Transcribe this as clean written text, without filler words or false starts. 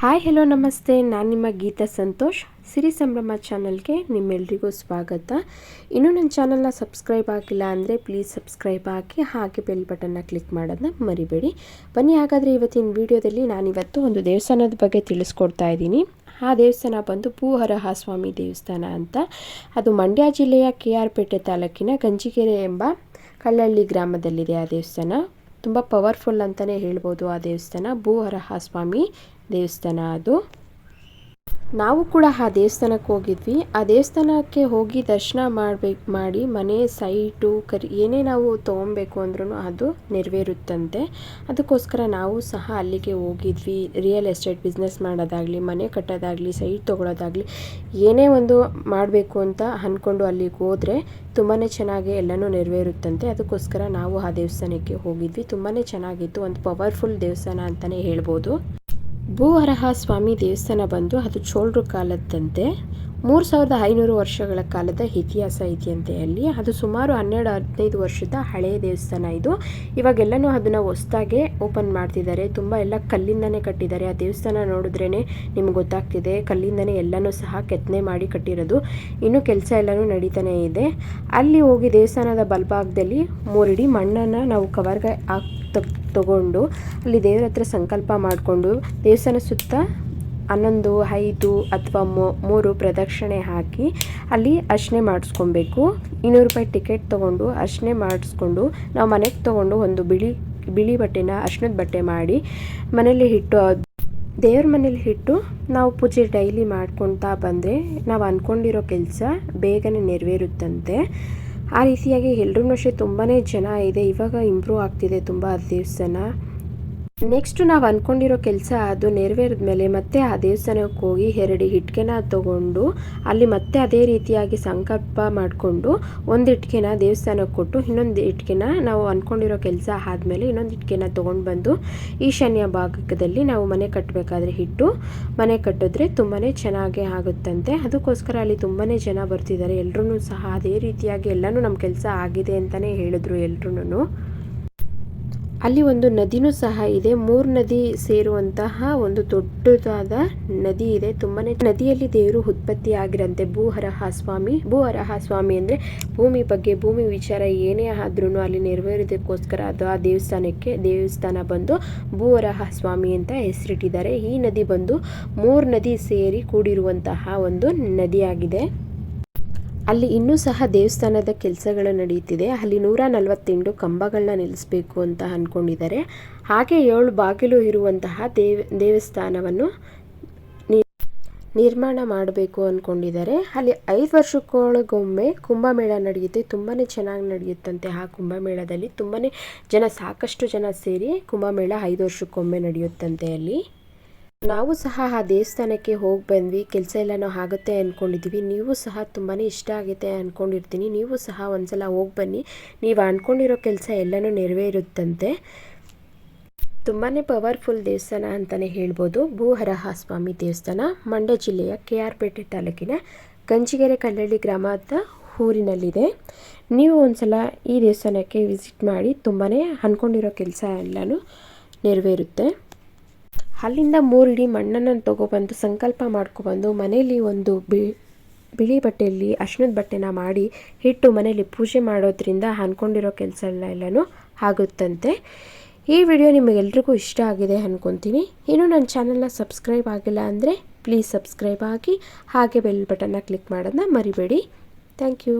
Hi hello ನಮಸ್ತೆ, ನಾನು ನಿಮ್ಮ ಗೀತಾ ಸಂತೋಷ್. ಸಿರಿ ಸಂಭ್ರಮ ಚಾನಲ್ಗೆ ನಿಮ್ಮೆಲ್ರಿಗೂ ಸ್ವಾಗತ. ಇನ್ನೂ ನನ್ನ ಚಾನಲ್ನ ಸಬ್ಸ್ಕ್ರೈಬ್ ಆಗಿಲ್ಲ ಅಂದರೆ ಪ್ಲೀಸ್ ಸಬ್ಸ್ಕ್ರೈಬ್ ಆಗಿ ಹಾಗೆ ಬೆಲ್ ಬಟನ್ನ ಕ್ಲಿಕ್ ಮಾಡೋದನ್ನ ಮರಿಬೇಡಿ. ಬನ್ನಿ ಹಾಗಾದರೆ ಇವತ್ತಿನ ವಿಡಿಯೋದಲ್ಲಿ ನಾನಿವತ್ತು ಒಂದು ದೇವಸ್ಥಾನದ ಬಗ್ಗೆ ತಿಳಿಸ್ಕೊಡ್ತಾ ಇದ್ದೀನಿ. ಆ ದೇವಸ್ಥಾನ ಬಂದು ಭೂಹರಹ ಸ್ವಾಮಿ ದೇವಸ್ಥಾನ ಅಂತ. ಅದು ಮಂಡ್ಯ ಜಿಲ್ಲೆಯ KR ಪೇಟೆ ತಾಲೂಕಿನ ಗಂಜಿಗೆರೆ ಎಂಬ ಕಲ್ಲಳ್ಳಿ ಗ್ರಾಮದಲ್ಲಿದೆ. ಆ ದೇವಸ್ಥಾನ ತುಂಬ ಪವರ್ಫುಲ್ ಅಂತಲೇ ಹೇಳ್ಬೋದು. ಆ ದೇವಸ್ಥಾನ ಭೂಹರಹ ಸ್ವಾಮಿ ದೇವಸ್ಥಾನ. ಅದು ನಾವು ಕೂಡ ಆ ದೇವಸ್ಥಾನಕ್ಕೆ ಹೋಗಿದ್ವಿ. ಆ ದೇವಸ್ಥಾನಕ್ಕೆ ಹೋಗಿ ದರ್ಶನ ಮಾಡಿ ಮನೆ ಸೈಟು ಏನೇ ನಾವು ತೊಗೊಬೇಕು ಅಂದ್ರೂ ಅದು ನೆರವೇರುತ್ತಂತೆ. ಅದಕ್ಕೋಸ್ಕರ ನಾವು ಸಹ ಅಲ್ಲಿಗೆ ಹೋಗಿದ್ವಿ. ರಿಯಲ್ ಎಸ್ಟೇಟ್ ಬಿಸ್ನೆಸ್ ಮಾಡೋದಾಗಲಿ, ಮನೆ ಕಟ್ಟೋದಾಗಲಿ, ಸೈಟ್ ತೊಗೊಳೋದಾಗಲಿ, ಏನೇ ಒಂದು ಮಾಡಬೇಕು ಅಂತ ಅಂದ್ಕೊಂಡು ಅಲ್ಲಿಗೆ ಹೋದರೆ ತುಂಬಾ ಚೆನ್ನಾಗಿ ಎಲ್ಲನೂ ನೆರವೇರುತ್ತಂತೆ. ಅದಕ್ಕೋಸ್ಕರ ನಾವು ಆ ದೇವಸ್ಥಾನಕ್ಕೆ ಹೋಗಿದ್ವಿ. ತುಂಬಾ ಚೆನ್ನಾಗಿತ್ತು. ಒಂದು ಪವರ್ಫುಲ್ ದೇವಸ್ಥಾನ ಅಂತಲೇ ಹೇಳ್ಬೋದು. ಭೂಹರಹ ಸ್ವಾಮಿ ದೇವಸ್ಥಾನ ಬಂದು ಅದು ಚೋಳರ ಕಾಲದ್ದಂತೆ. 3500 ವರ್ಷಗಳ ಕಾಲದ ಇತಿಹಾಸ ಇದೆಯಂತೆ ಅಲ್ಲಿ. ಅದು ಸುಮಾರು 12-15 ವರ್ಷದ ಹಳೆಯ ದೇವಸ್ಥಾನ ಇದು. ಇವಾಗೆಲ್ಲನೂ ಅದನ್ನು ಹೊಸದಾಗೆ ಓಪನ್ ಮಾಡ್ತಿದ್ದಾರೆ. ತುಂಬ ಎಲ್ಲ ಕಲ್ಲಿಂದನೇ ಕಟ್ಟಿದ್ದಾರೆ. ಆ ದೇವಸ್ಥಾನ ನೋಡಿದ್ರೇ ನಿಮ್ಗೆ ಗೊತ್ತಾಗ್ತಿದೆ, ಕಲ್ಲಿಂದನೇ ಎಲ್ಲನೂ ಸಹ ಕೆತ್ತನೆ ಮಾಡಿ ಕಟ್ಟಿರೋದು. ಇನ್ನೂ ಕೆಲಸ ಎಲ್ಲನೂ ನಡೀತಾನೆ ಇದೆ. ಅಲ್ಲಿ ಹೋಗಿ ದೇವಸ್ಥಾನದ ಬಲಭಾಗದಲ್ಲಿ 3 ಇಡಿ ಮಣ್ಣನ್ನು ನಾವು ಕವರ್ಗೆ ತಗೊಂಡು ಅಲ್ಲಿ ದೇವರ ಹತ್ರ ಸಂಕಲ್ಪ ಮಾಡಿಕೊಂಡು ದೇವಸ್ಥಾನ ಸುತ್ತ 11, 5 ಅಥವಾ 3 ಪ್ರದಕ್ಷಿಣೆ ಹಾಕಿ ಅಲ್ಲಿ ಅರ್ಚನೆ ಮಾಡಿಸ್ಕೊಬೇಕು. 200 ರೂಪಾಯಿ ಟಿಕೆಟ್ ತೊಗೊಂಡು ಅರ್ಚನೆ ಮಾಡಿಸ್ಕೊಂಡು ನಾವು ಮನೆಗೆ ತೊಗೊಂಡು ಒಂದು ಬಿಳಿ ಬಟ್ಟೆನ ಅರ್ಶಿನದ ಬಟ್ಟೆ ಮಾಡಿ ಮನೇಲಿ ಇಟ್ಟು ದೇವ್ರ ಮನೇಲಿ ಇಟ್ಟು ನಾವು ಪೂಜೆ ಡೈಲಿ ಮಾಡ್ಕೊತಾ ಬಂದರೆ ನಾವು ಅಂದ್ಕೊಂಡಿರೋ ಕೆಲಸ ಬೇಗನೆ ನೆರವೇರುತ್ತಂತೆ. ಆ ರೀತಿಯಾಗಿ ಎಲ್ಲರೂ ಅಷ್ಟೇ ತುಂಬಾ ಜನ ಇದೆ. ಇವಾಗ ಇಂಪ್ರೂವ್ ಆಗ್ತಿದೆ ತುಂಬ ಆ ದೇವಸ್ಥಾನ. ನೆಕ್ಸ್ಟು ನಾವು ಅಂದ್ಕೊಂಡಿರೋ ಕೆಲಸ ಅದು ನೆರವೇರಿದ ಮೇಲೆ ಮತ್ತೆ ಆ ದೇವಸ್ಥಾನಕ್ಕೆ ಹೋಗಿ 2 ಇಟ್ಕೆನ ತೊಗೊಂಡು ಅಲ್ಲಿ ಮತ್ತೆ ಅದೇ ರೀತಿಯಾಗಿ ಸಂಕಲ್ಪ ಮಾಡಿಕೊಂಡು ಒಂದು ಇಟ್ಕೆನ ದೇವಸ್ಥಾನಕ್ಕೆ ಕೊಟ್ಟು ಇನ್ನೊಂದು ಇಟ್ಕೆನ ನಾವು ಅಂದ್ಕೊಂಡಿರೋ ಕೆಲಸ ಆದಮೇಲೆ ಇನ್ನೊಂದು ಇಟ್ಕೆನ ತೊಗೊಂಡು ಬಂದು ಈಶಾನ್ಯ ಭಾಗದಲ್ಲಿ ನಾವು ಮನೆ ಕಟ್ಟಬೇಕಾದ್ರೆ ಇಟ್ಟು ಮನೆ ಕಟ್ಟಿದ್ರೆ ತುಂಬಾ ಚೆನ್ನಾಗೇ ಆಗುತ್ತಂತೆ. ಅದಕ್ಕೋಸ್ಕರ ಅಲ್ಲಿ ತುಂಬಾ ಜನ ಬರ್ತಿದ್ದಾರೆ. ಎಲ್ಲರೂ ಸಹ ಅದೇ ರೀತಿಯಾಗಿ ಎಲ್ಲನೂ ನಮ್ಮ ಕೆಲಸ ಆಗಿದೆ ಅಂತಲೇ ಹೇಳಿದ್ರು ಎಲ್ರೂ. ಅಲ್ಲಿ ಒಂದು ನದಿನೂ ಸಹ ಇದೆ. 3 ನದಿ ಸೇರುವಂತಹ ಒಂದು ದೊಡ್ಡದಾದ ನದಿ ಇದೆ. ತುಂಬಾನೇ ನದಿಯಲ್ಲಿ ದೇವರು ಉತ್ಪತ್ತಿ ಆಗಿರಂತೆ ಭೂಹರಹ ಸ್ವಾಮಿ. ಭೂಹರಹ ಸ್ವಾಮಿ ಅಂದರೆ ಭೂಮಿ ಬಗ್ಗೆ, ಭೂಮಿ ವಿಚಾರ ಏನೇ ಆದ್ರೂ ಅಲ್ಲಿ ನೆರವೇರೋದಕ್ಕೋಸ್ಕರ ಅದು ಆ ದೇವಸ್ಥಾನ ಬಂದು ಭೂಹರಹ ಸ್ವಾಮಿ ಅಂತ ಹೆಸರಿಟ್ಟಿದ್ದಾರೆ. ಈ ನದಿ ಬಂದು 3 ನದಿ ಸೇರಿ ಕೂಡಿರುವಂತಹ ಒಂದು ನದಿಯಾಗಿದೆ. ಅಲ್ಲಿ ಇನ್ನೂ ಸಹ ದೇವಸ್ಥಾನದ ಕೆಲಸಗಳು ನಡೀತಿದೆ. ಅಲ್ಲಿ 148 ಕಂಬಗಳನ್ನ ನಿಲ್ಲಿಸಬೇಕು ಅಂತ ಅಂದ್ಕೊಂಡಿದ್ದಾರೆ. ಹಾಗೆ 7 ಬಾಗಿಲು ಇರುವಂತಹ ದೇವಸ್ಥಾನವನ್ನು ನಿರ್ಮಾಣ ಮಾಡಬೇಕು ಅಂದ್ಕೊಂಡಿದ್ದಾರೆ. ಅಲ್ಲಿ 5 ವರ್ಷಕ್ಕೊಳಗೊಮ್ಮೆ ಕುಂಭಮೇಳ ನಡೆಯುತ್ತೆ. ತುಂಬಾ ಚೆನ್ನಾಗಿ ನಡೆಯುತ್ತಂತೆ. ಆ ಕುಂಭಮೇಳದಲ್ಲಿ ಸಾಕಷ್ಟು ಜನ ಸೇರಿ ಕುಂಭಮೇಳ 5 ವರ್ಷಕ್ಕೊಮ್ಮೆ ನಡೆಯುತ್ತಂತೆ ಅಲ್ಲಿ. ನಾವು ಸಹ ಆ ದೇವಸ್ಥಾನಕ್ಕೆ ಹೋಗಿ ಬಂದ್ವಿ. ಕೆಲಸ ಎಲ್ಲನೂ ಆಗುತ್ತೆ ಅಂದ್ಕೊಂಡಿದ್ದೀವಿ. ನೀವು ಸಹ ತುಂಬಾ ಇಷ್ಟ ಆಗುತ್ತೆ ಅಂದ್ಕೊಂಡಿರ್ತೀನಿ. ನೀವು ಸಹ ಒಂದ್ಸಲ ಹೋಗಿ ಬನ್ನಿ. ನೀವು ಅಂದ್ಕೊಂಡಿರೋ ಕೆಲಸ ಎಲ್ಲನೂ ನೆರವೇರುತ್ತಂತೆ. ತುಂಬಾ ಪವರ್ಫುಲ್ ದೇವಸ್ಥಾನ ಅಂತಲೇ ಹೇಳ್ಬೋದು. ಭೂಹರಹ ಸ್ವಾಮಿ ದೇವಸ್ಥಾನ ಮಂಡ್ಯ ಜಿಲ್ಲೆಯ KR ಪೇಟೆ ತಾಲೂಕಿನ ಗಂಜಿಗೆರೆ ಕಲ್ಲಳ್ಳಿ ಗ್ರಾಮದ ಊರಿನಲ್ಲಿದೆ. ನೀವು ಒಂದ್ಸಲ ಈ ದೇವಸ್ಥಾನಕ್ಕೆ ವಿಸಿಟ್ ಮಾಡಿ. ತುಂಬಾ ಅಂದ್ಕೊಂಡಿರೋ ಕೆಲಸ ಎಲ್ಲನೂ ನೆರವೇರುತ್ತೆ. ಅಲ್ಲಿಂದ 3 ಇಡಿ ಮಣ್ಣನ್ನು ತೊಗೊಬಂದು ಸಂಕಲ್ಪ ಮಾಡ್ಕೊಬಂದು ಮನೆಯಲ್ಲಿ ಒಂದು ಬಿಳಿ ಬಟ್ಟೆಯಲ್ಲಿ ಅರ್ಶಿನದ ಬಟ್ಟೆನ ಮಾಡಿ ಇಟ್ಟು ಮನೆಯಲ್ಲಿ ಪೂಜೆ ಮಾಡೋದ್ರಿಂದ ಅಂದ್ಕೊಂಡಿರೋ ಕೆಲಸ ಎಲ್ಲನೂ ಆಗುತ್ತಂತೆ. ಈ ವಿಡಿಯೋ ನಿಮಗೆಲ್ರಿಗೂ ಇಷ್ಟ ಆಗಿದೆ ಅಂದ್ಕೊತೀನಿ. ಇನ್ನೂ ನನ್ನ ಚಾನಲ್ನ ಸಬ್ಸ್ಕ್ರೈಬ್ ಆಗಿಲ್ಲ ಅಂದರೆ ಪ್ಲೀಸ್ ಸಬ್ಸ್ಕ್ರೈಬ್ ಆಗಿ ಹಾಗೆ ಬೆಲ್ ಬಟನ್ನ ಕ್ಲಿಕ್ ಮಾಡೋದನ್ನ ಮರಿಬೇಡಿ. Thank you.